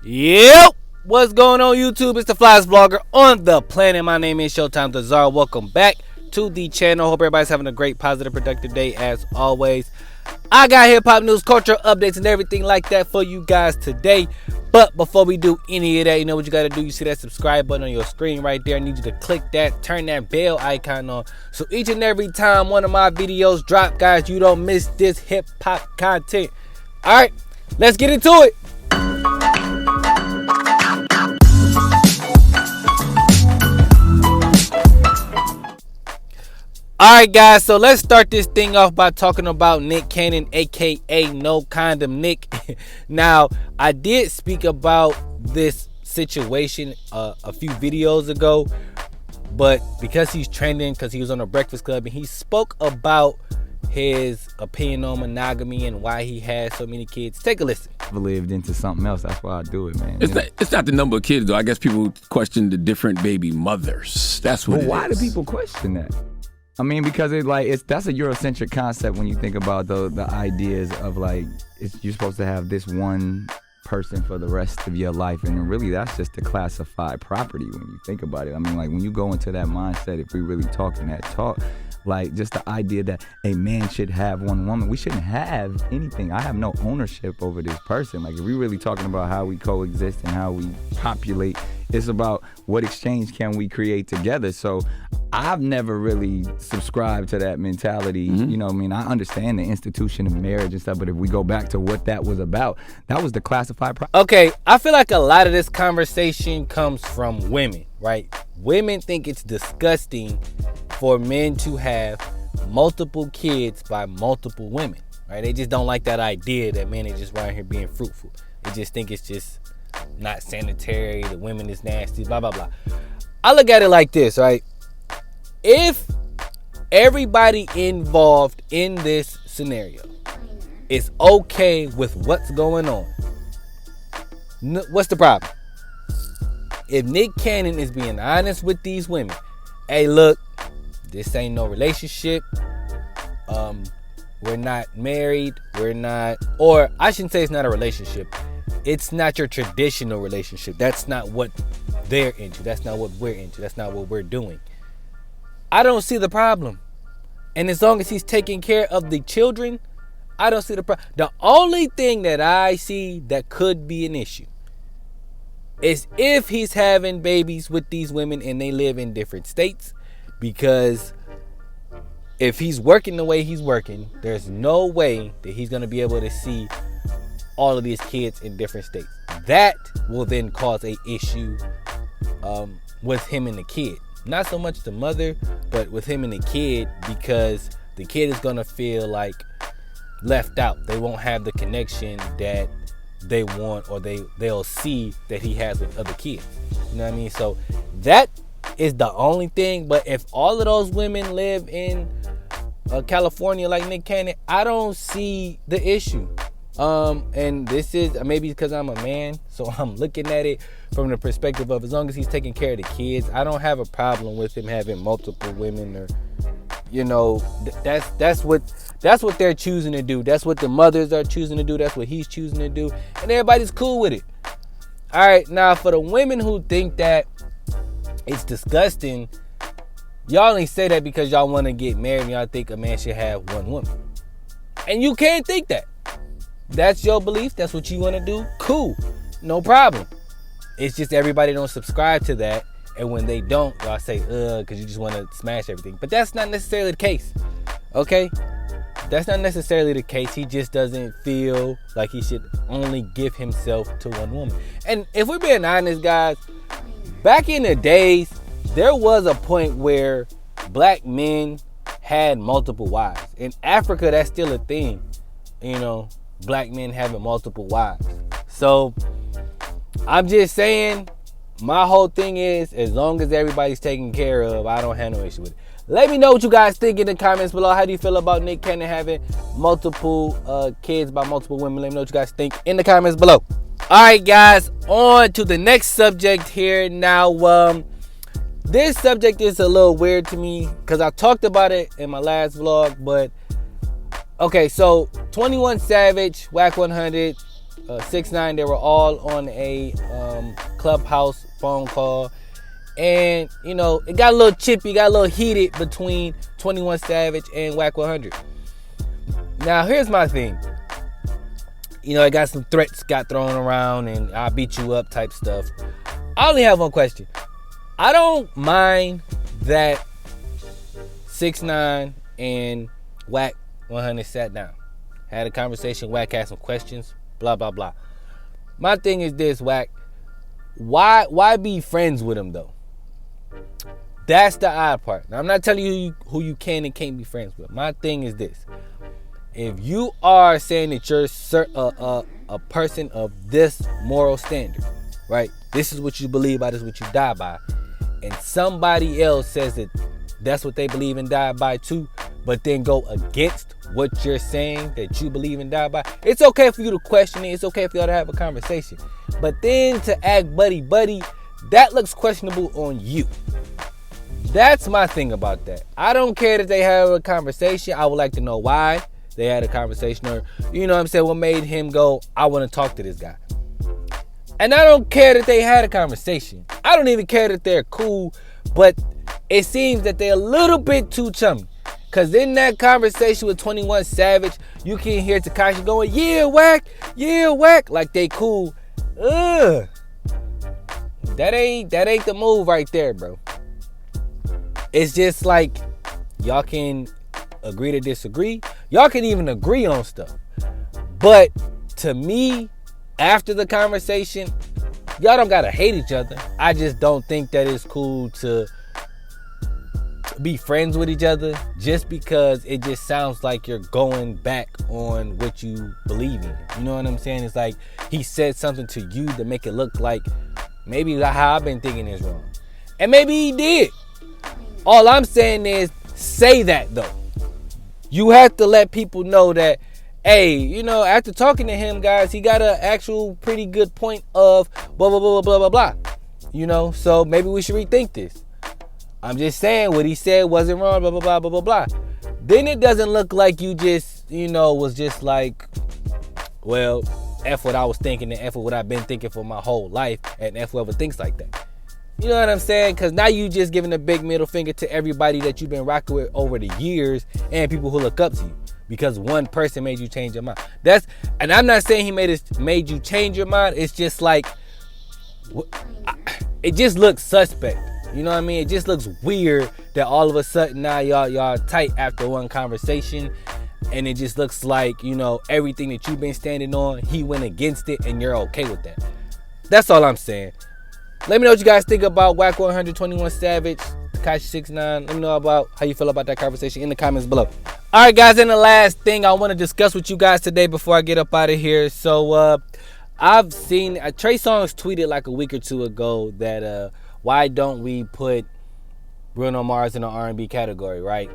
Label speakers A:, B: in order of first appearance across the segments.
A: Yep. What's going on, YouTube? It's the Flyest Vlogger on the planet. My name is Showtime Desire. Welcome back to the channel. Hope everybody's having a great, positive, productive day as always. I got hip-hop news, culture updates, and everything like that for you guys today. But before we do any of that, you know what you got to do. You see that subscribe button on your screen right there. I need you to click that, turn that bell icon on. So each and every time one of my videos drop, guys, you don't miss this hip-hop content. All right, let's get into it. Alright guys, so let's start this thing off by talking about Nick Cannon, aka No Condom Nick. Now, I did speak about this situation a few videos ago, but because he's trending, because he was on a Breakfast Club and he spoke about his opinion on monogamy and why he has so many kids. Take a listen.
B: I've lived into something else. That's why I do it, man.
C: It's not the number of kids, though. I guess people question the different baby mothers. That's what.
B: But why do people question that? I mean, because that's a Eurocentric concept when you think about the ideas of you're supposed to have this one person for the rest of your life, and really that's just a classified property when you think about it. I mean, when you go into that mindset, if we really talking that talk, just the idea that a man should have one woman, we shouldn't have anything. I have no ownership over this person. If we really talking about how we coexist and how we populate, it's about what exchange can we create together. So I've never really subscribed to that mentality. Mm-hmm. You know what I mean? I understand the institution of marriage and stuff, but if we go back to what that was about, that was the classified
A: Okay, I feel like a lot of this conversation comes from women, right? Women think it's disgusting for men to have multiple kids by multiple women, right? They just don't like that idea that men are just around here being fruitful. They just think it's just not sanitary, the women is nasty, blah, blah, blah. I look at it like this, right? If everybody involved in this scenario is okay with what's going on, what's the problem? If Nick Cannon is being honest with these women, hey, look, this ain't no relationship. We're not married. Or I shouldn't say it's not a relationship. It's not your traditional relationship. That's not what they're into. That's not what we're into. That's not what we're doing. I don't see the problem. And as long as he's taking care of the children, I don't see the problem. The only thing that I see that could be an issue is if he's having babies with these women and they live in different states. Because if he's working the way he's working, there's no way that he's going to be able to see all of these kids in different states. That will then cause a issue with him and the kid. Not so much the mother, but with him and the kid, because the kid is going to feel like left out. They won't have the connection that they want, or they'll see that he has with other kids. You know what I mean? So that is the only thing. But if all of those women live in California like Nick Cannon, I don't see the issue. And this is maybe because I'm a man, so I'm looking at it from the perspective of as long as he's taking care of the kids, I don't have a problem with him having multiple women, or that's what they're choosing to do. That's what the mothers are choosing to do. That's what he's choosing to do, and everybody's cool with it. All right, now for the women who think that it's disgusting, y'all ain't say that because y'all want to get married and y'all think a man should have one woman, and you can't think that. That's your belief. That's what you want to do. Cool. No problem. It's just everybody don't subscribe to that. And when they don't, y'all say, because you just want to smash everything. But that's not necessarily the case. Okay? That's not necessarily the case. He just doesn't feel like he should only give himself to one woman. And if we're being honest, guys, back in the days, there was a point where black men had multiple wives. In Africa, that's still a thing. Black men having multiple wives. So I'm just saying, my whole thing is, as long as everybody's taken care of, I don't have no issue with it. Let me know what you guys think in the comments below. How do you feel about Nick Cannon having multiple kids by multiple women? Let me know what you guys think in the comments below. All right, guys, on to the next subject here. Now, this subject is a little weird to me because I talked about it in my last vlog, but okay, so 21 Savage, Wack 100, 6ix9ine, they were all on a Clubhouse phone call. And, you know, it got a little chippy, got a little heated between 21 Savage and Wack 100. Now, here's my thing. You know, I got some threats got thrown around and I'll beat you up type stuff. I only have one question. I don't mind that 6ix9ine and Wack 100 sat down, had a conversation. Wack had some questions, blah, blah, blah. My thing is this, Wack. Why be friends with him, though? That's the odd part. Now, I'm not telling you who you can and can't be friends with. My thing is this. If you are saying that you're a person of this moral standard, right? This is what you believe by, this is what you die by. And somebody else says that that's what they believe and die by too, but then go against what you're saying that you believe and die by. It's okay for you to question it. It's okay for y'all to have a conversation. But then to act buddy-buddy, that looks questionable on you. That's my thing about that. I don't care that they have a conversation. I would like to know why they had a conversation, or, you know what I'm saying, what made him go, I want to talk to this guy. And I don't care that they had a conversation. I don't even care that they're cool, but it seems that they're a little bit too chummy. Because in that conversation with 21 Savage, you can hear Tekashi going, yeah, Wack, like they cool. Ugh. That ain't the move right there, bro. It's just like, y'all can agree to disagree. Y'all can even agree on stuff. But to me, after the conversation, y'all don't gotta hate each other. I just don't think that it's cool to be friends with each other just because it just sounds like you're going back on what you believe in. You know what I'm saying? It's like he said something to you to make it look like maybe how I've been thinking is wrong. And maybe he did. All I'm saying is say that though. You have to let people know that, hey, you know, after talking to him, guys, he got an actual pretty good point of blah, blah, blah, blah, blah, blah. You know, so maybe we should rethink this. I'm just saying what he said wasn't wrong, blah, blah, blah, blah, blah, blah. Then it doesn't look like you just, you know, was just like, well, F what I was thinking and F what I've been thinking for my whole life and F whoever thinks like that. You know what I'm saying? Because now you just giving a big middle finger to everybody that you've been rocking with over the years and people who look up to you because one person made you change your mind. And I'm not saying he made you change your mind. It's just like, it just looks suspect. You know what I mean? It just looks weird that all of a sudden now y'all tight after one conversation, and it just looks like, you know, everything that you've been standing on, he went against it, and you're okay with that. That's all I'm saying. Let me know what you guys think about Wack 100, 21 Savage, Tekashi 6ix9ine. Let me know about how you feel about that conversation in the comments below. All right, guys, and the last thing I want to discuss with you guys today before I get up out of here. So I've seen Trey Songz tweeted like a week or two ago that why don't we put Bruno Mars in the R&B category, right?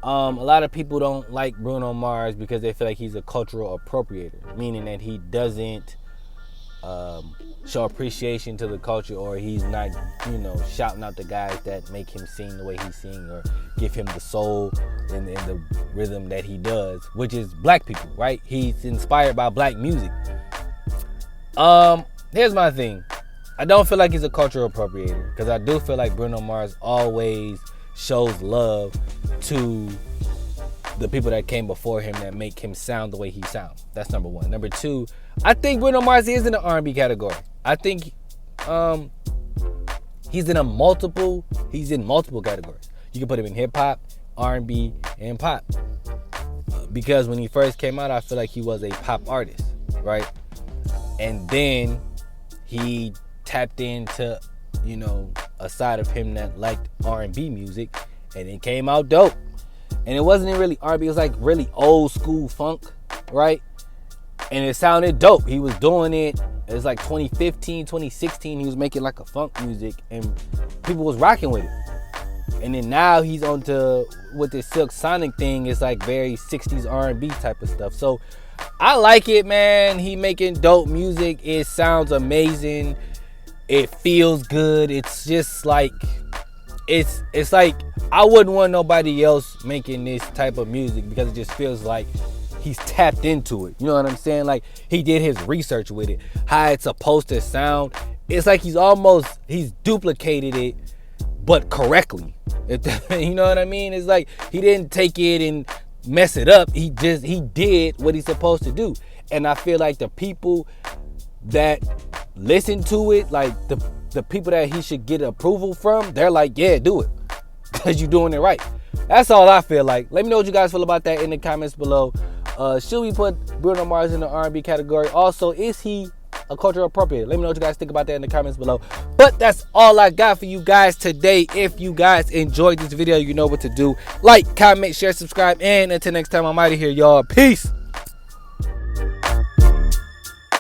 A: A lot of people don't like Bruno Mars because they feel like he's a cultural appropriator, meaning that he doesn't show appreciation to the culture, or he's not, you know, shouting out the guys that make him sing the way he sings or give him the soul and the rhythm that he does, which is black people, right? He's inspired by black music. Here's my thing. I don't feel like he's a cultural appropriator because I do feel like Bruno Mars always shows love to the people that came before him that make him sound the way he sounds. That's number one. Number two, I think Bruno Mars is in the R&B category. I think he's in multiple categories. You can put him in hip hop, R&B, and pop. Because when he first came out, I feel like he was a pop artist, right? And then he tapped into, you know, a side of him that liked R&B music, and it came out dope. And it wasn't even really R&B, it was like really old school funk, right? And it sounded dope. He was doing it. It was like 2015, 2016. He was making like a funk music, and people was rocking with it. And then now he's on to with this Silk Sonic thing. It's like very 60s R&B type of stuff. So I like it, man. He making dope music. It sounds amazing. It feels good. It's just like it's like I wouldn't want nobody else making this type of music because it just feels like he's tapped into it. You know what I'm saying? Like, he did his research with it, how it's supposed to sound. It's like he's duplicated it, but correctly. You know what I mean? It's like he didn't take it and mess it up. He did what he's supposed to do. And I feel like the people that listen to it, like the people that he should get approval from, they're like, yeah, do it, because you're doing it right. That's all I feel like. Let me know what you guys feel about that in the comments below. Should we put Bruno Mars in the R&B category? Also, is he a cultural appropriate? Let me know what you guys think about that in the comments below. But that's all I got for you guys today. If you guys enjoyed this video, you know what to do. Like, comment, share, subscribe, and until next time, I'm out of here, y'all. Peace.